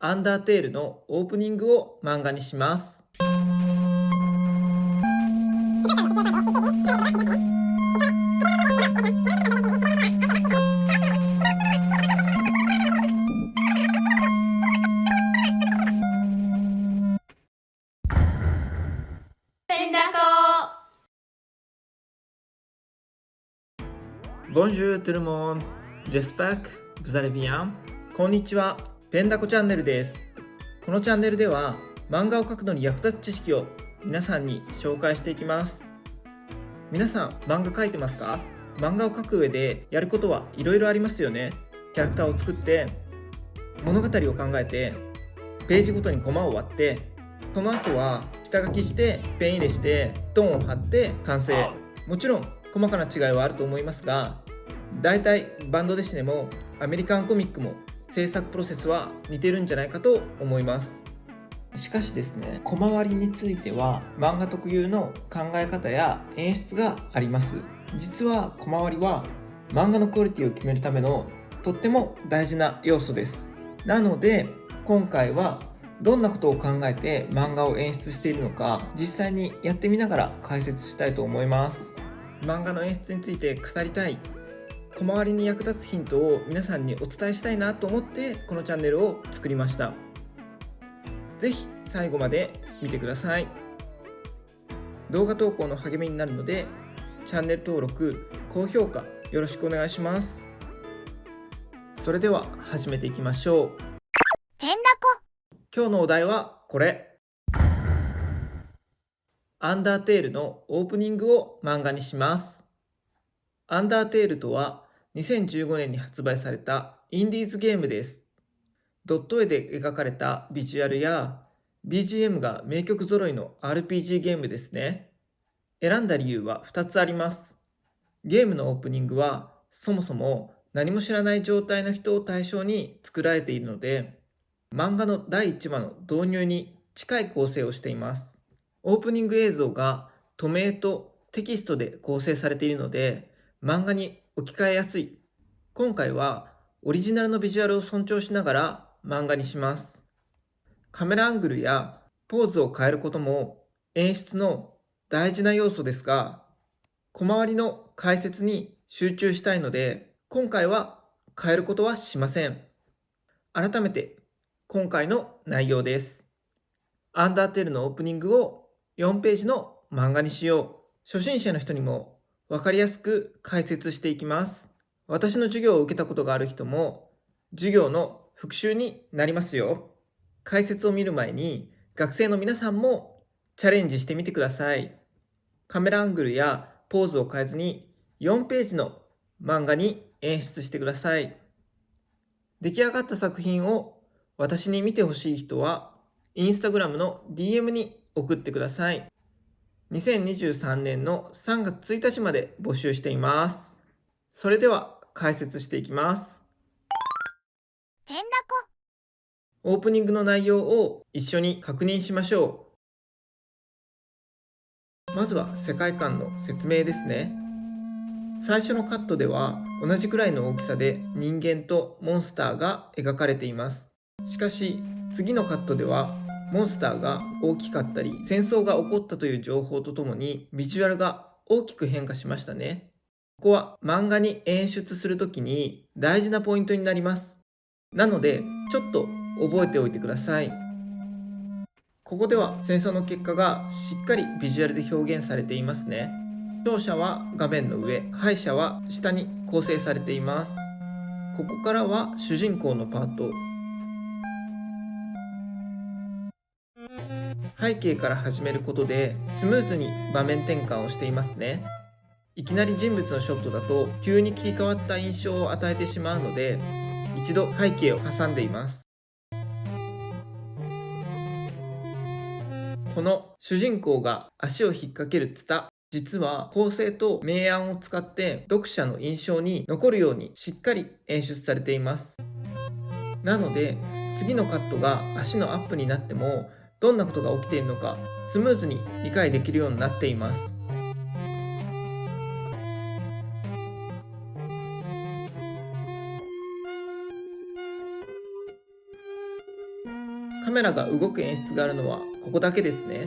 アンダーテールのオープニングを漫画にします。ペンダコ。Bonjour tout le monde. J'espère que vous allez bien. こんにちは。ペンダコチャンネルです。このチャンネルでは漫画を描くのに役立つ知識を皆さんに紹介していきます。皆さん漫画描いてますか？漫画を描く上でやることはいろいろありますよね。キャラクターを作って物語を考えてページごとにコマを割ってその後は下書きしてペン入れしてトーンを貼って完成。もちろん細かな違いはあると思いますが、だいたいバンドデシネもアメリカンコミックも制作プロセスは似てるんじゃないかと思います。しかしですね、コマ割りについては漫画特有の考え方や演出があります。実はコマ割りは漫画のクオリティを決めるためのとっても大事な要素です。なので今回はどんなことを考えて漫画を演出しているのか実際にやってみながら解説したいと思います。漫画の演出について語りたい、コマ割りに役立つヒントを皆さんにお伝えしたいなと思ってこのチャンネルを作りました。ぜひ最後まで見てください。動画投稿の励みになるのでチャンネル登録、高評価よろしくお願いします。それでは始めていきましょう。ペンダコ。今日のお題はこれ。アンダーテールのオープニングを漫画にします。アンダーテールとは2015年に発売されたインディーズゲームです。ドット絵で描かれたビジュアルや BGM が名曲揃いの RPG ゲームですね。選んだ理由は2つあります。ゲームのオープニングはそもそも何も知らない状態の人を対象に作られているので、漫画の第1話の導入に近い構成をしています。オープニング映像が透明とテキストで構成されているので漫画に置き換えやすい。今回はオリジナルのビジュアルを尊重しながら漫画にします。カメラアングルやポーズを変えることも演出の大事な要素ですが、小回りの解説に集中したいので今回は変えることはしません。改めて今回の内容です。アンダーテールのオープニングを4ページの漫画にしよう。初心者の人にも分かりやすく解説していきます。私の授業を受けたことがある人も授業の復習になりますよ。解説を見る前に学生の皆さんもチャレンジしてみてください。カメラアングルやポーズを変えずに4ページの漫画に演出してください。出来上がった作品を私に見てほしい人はインスタグラムの DM に送ってください。2023年の3月1日まで募集しています。それでは解説していきます。ペンダオープニングの内容を一緒に確認しましょう。まずは世界観の説明ですね。最初のカットでは同じくらいの大きさで人間とモンスターが描かれています。しかし次のカットではモンスターが大きかったり戦争が起こったという情報とともにビジュアルが大きく変化しましたね。ここは漫画に演出するときに大事なポイントになります。なのでちょっと覚えておいてください。ここでは戦争の結果がしっかりビジュアルで表現されていますね。勝者は画面の上、敗者は下に構成されています。ここからは主人公のパート。背景から始めることでスムーズに場面転換をしていますね。いきなり人物のショットだと急に切り替わった印象を与えてしまうので一度背景を挟んでいます。この主人公が足を引っ掛けるツタ、実は構成と明暗を使って読者の印象に残るようにしっかり演出されています。なので次のカットが足のアップになってもどんなことが起きているのかスムーズに理解できるようになっています。カメラが動く演出があるのはここだけですね。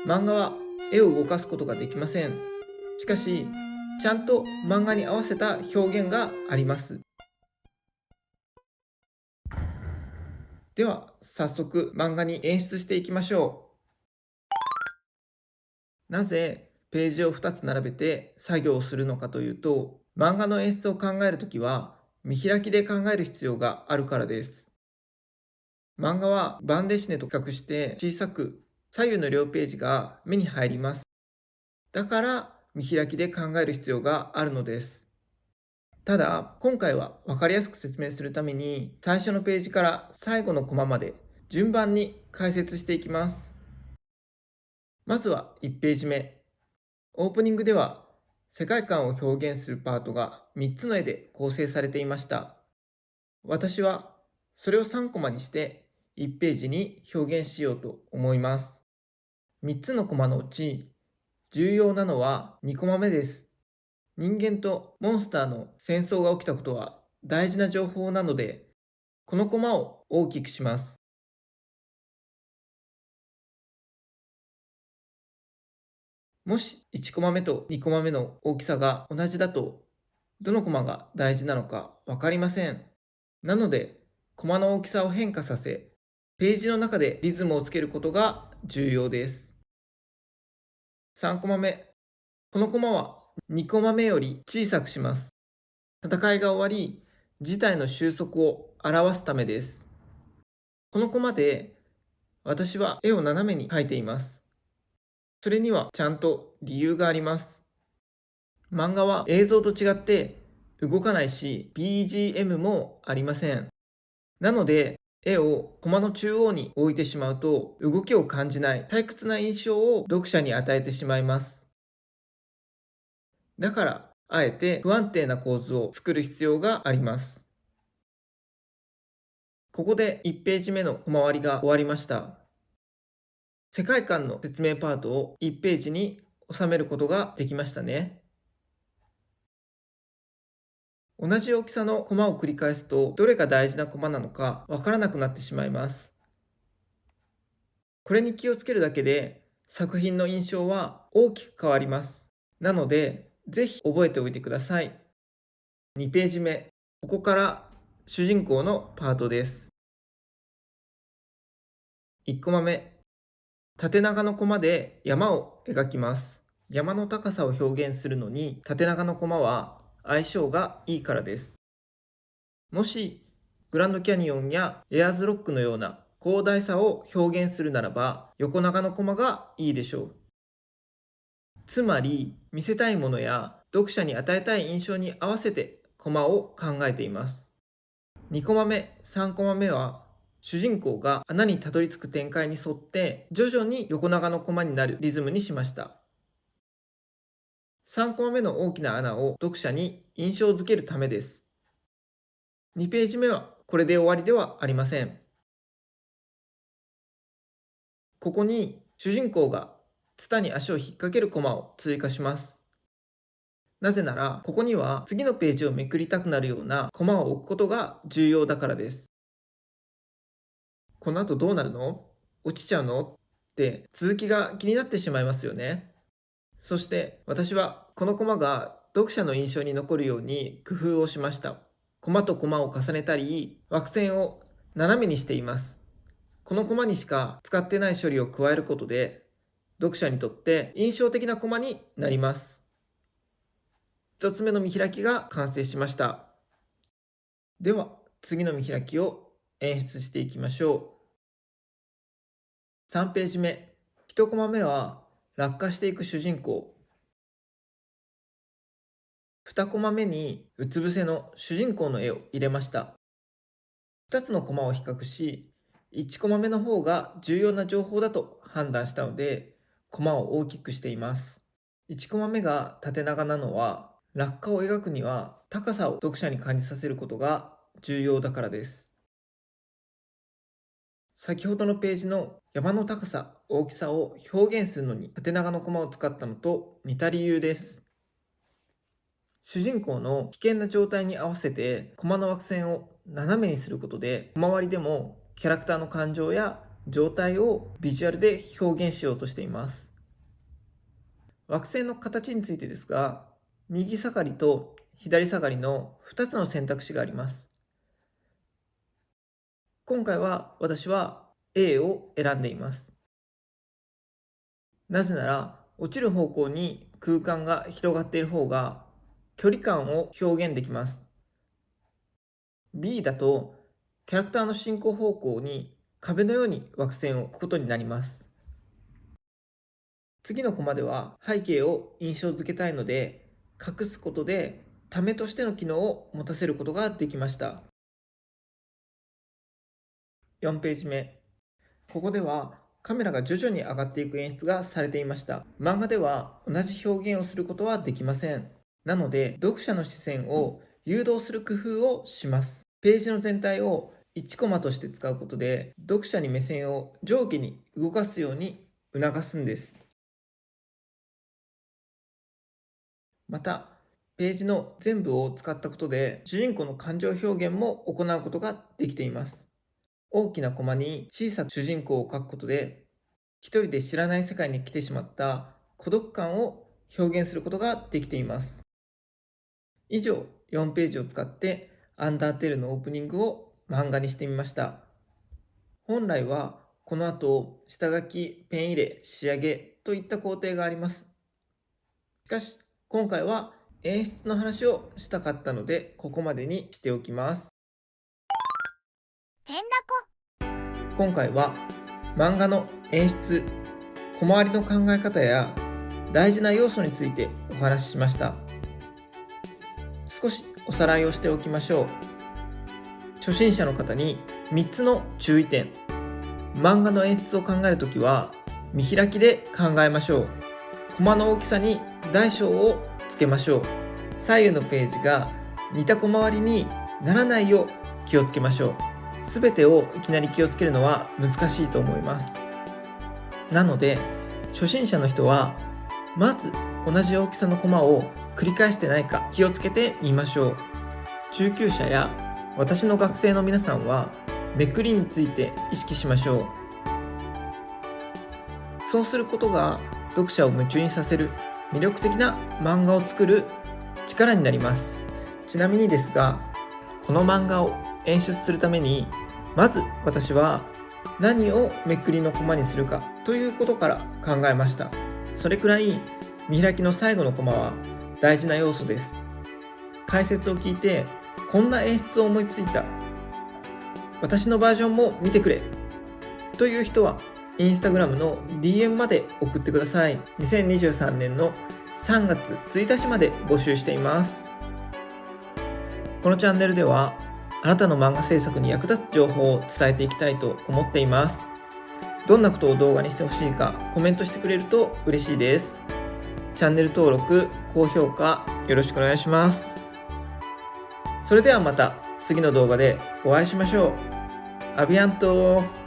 漫画は絵を動かすことができません。しかし、ちゃんと漫画に合わせた表現があります。では、早速漫画に演出していきましょう。なぜページを2つ並べて作業をするのかというと、漫画の演出を考えるときは見開きで考える必要があるからです。漫画はバンデシネと比較して小さく、左右の両ページが目に入ります。だから見開きで考える必要があるのです。ただ、今回は分かりやすく説明するために、最初のページから最後のコマまで順番に解説していきます。まずは1ページ目。オープニングでは世界観を表現するパートが3つの絵で構成されていました。私はそれを3コマにして1ページに表現しようと思います。3つのコマのうち重要なのは2コマ目です。人間とモンスターの戦争が起きたことは大事な情報なので、このコマを大きくします。もし1コマ目と2コマ目の大きさが同じだと、どのコマが大事なのか分かりません。なので、コマの大きさを変化させ、ページの中でリズムをつけることが重要です。3コマ目。このコマは2コマ目より小さくします。戦いが終わり、事態の収束を表すためです。このコマで私は絵を斜めに描いています。それにはちゃんと理由があります。漫画は映像と違って動かないし BGM もありません。なので絵をコマの中央に置いてしまうと動きを感じない退屈な印象を読者に与えてしまいます。だからあえて不安定な構図を作る必要があります。ここで1ページ目のコマ割りが終わりました。世界観の説明パートを1ページに収めることができましたね。同じ大きさのコマを繰り返すと、どれが大事なコマなのかわからなくなってしまいます。これに気をつけるだけで、作品の印象は大きく変わります。なので、ぜひ覚えておいてください。2ページ目。ここから主人公のパートです。1コマ目。縦長のコマで山を描きます。山の高さを表現するのに縦長のコマは相性がいいからです。もしグランドキャニオンやエアーズロックのような広大さを表現するならば横長のコマがいいでしょう。つまり見せたいものや読者に与えたい印象に合わせてコマを考えています。2コマ目、3コマ目は主人公が穴にたどり着く展開に沿って徐々に横長のコマになるリズムにしました。3コマ目の大きな穴を読者に印象づけるためです。2ページ目はこれで終わりではありません。ここに主人公がツタに足を引っ掛けるコマを追加します。なぜならここには次のページをめくりたくなるようなコマを置くことが重要だからです。この後どうなるの？落ちちゃうの？って続きが気になってしまいますよね。そして私はこのコマが読者の印象に残るように工夫をしました。コマとコマを重ねたり枠線を斜めにしています。このコマにしか使ってない処理を加えることで読者にとって印象的なコマになります。1つ目の見開きが完成しました。では次の見開きを演出していきましょう。3ページ目。1コマ目は落下していく主人公。2コマ目にうつ伏せの主人公の絵を入れました。2つのコマを比較し、1コマ目の方が重要な情報だと判断したので、コマを大きくしています。1コマ目が縦長なのは、落下を描くには高さを読者に感じさせることが重要だからです。先ほどのページの山の高さ、大きさを表現するのに縦長のコマを使ったのと似た理由です。主人公の危険な状態に合わせてコマの枠線を斜めにすることでコマ割りでもキャラクターの感情や状態をビジュアルで表現しようとしています。惑星の形についてですが、右下がりと左下がりの2つの選択肢があります。今回は私は A を選んでいます。なぜなら、落ちる方向に空間が広がっている方が距離感を表現できます。B だとキャラクターの進行方向に壁のように枠線を置くことになります。次のコマでは背景を印象付けたいので、隠すことでためとしての機能を持たせることができました。4ページ目。ここではカメラが徐々に上がっていく演出がされていました。漫画では同じ表現をすることはできません。なので、読者の視線を誘導する工夫をします。ページの全体を1コマとして使うことで、読者に目線を上下に動かすように促すんです。また、ページの全部を使ったことで、主人公の感情表現も行うことができています。大きなコマに小さく主人公を描くことで、一人で知らない世界に来てしまった孤独感を表現することができています。以上、4ページを使ってアンダーテールのオープニングを漫画にしてみました。本来はこの後、下書き、ペン入れ、仕上げといった工程があります。しかし、今回は演出の話をしたかったので、ここまでにしておきます。てんだこ。今回は漫画の演出、小回りの考え方や大事な要素についてお話ししました。少しおさらいをしておきましょう。初心者の方に3つの注意点。漫画の演出を考えるときは見開きで考えましょう。コマの大きさに大小をつけましょう。左右のページが似た小回りにならないよう気をつけましょう。すべてをいきなり気をつけるのは難しいと思います。なので、初心者の人はまず同じ大きさのコマを繰り返してないか気をつけてみましょう。中級者や私の学生の皆さんはめくりについて意識しましょう。そうすることが読者を夢中にさせる魅力的な漫画を作る力になります。ちなみにですが、この漫画を演出するためにまず私は何をめくりのコマにするかということから考えました。それくらい見開きの最後のコマは大事な要素です。解説を聞いてこんな演出を思いついた、私のバージョンも見てくれという人はインスタグラムの DM まで送ってください。2023年の3月1日まで募集しています。このチャンネルではあなたの漫画制作に役立つ情報を伝えていきたいと思っています。どんなことを動画にしてほしいかコメントしてくれると嬉しいです。チャンネル登録、高評価よろしくお願いします。それではまた次の動画でお会いしましょう。アビアント。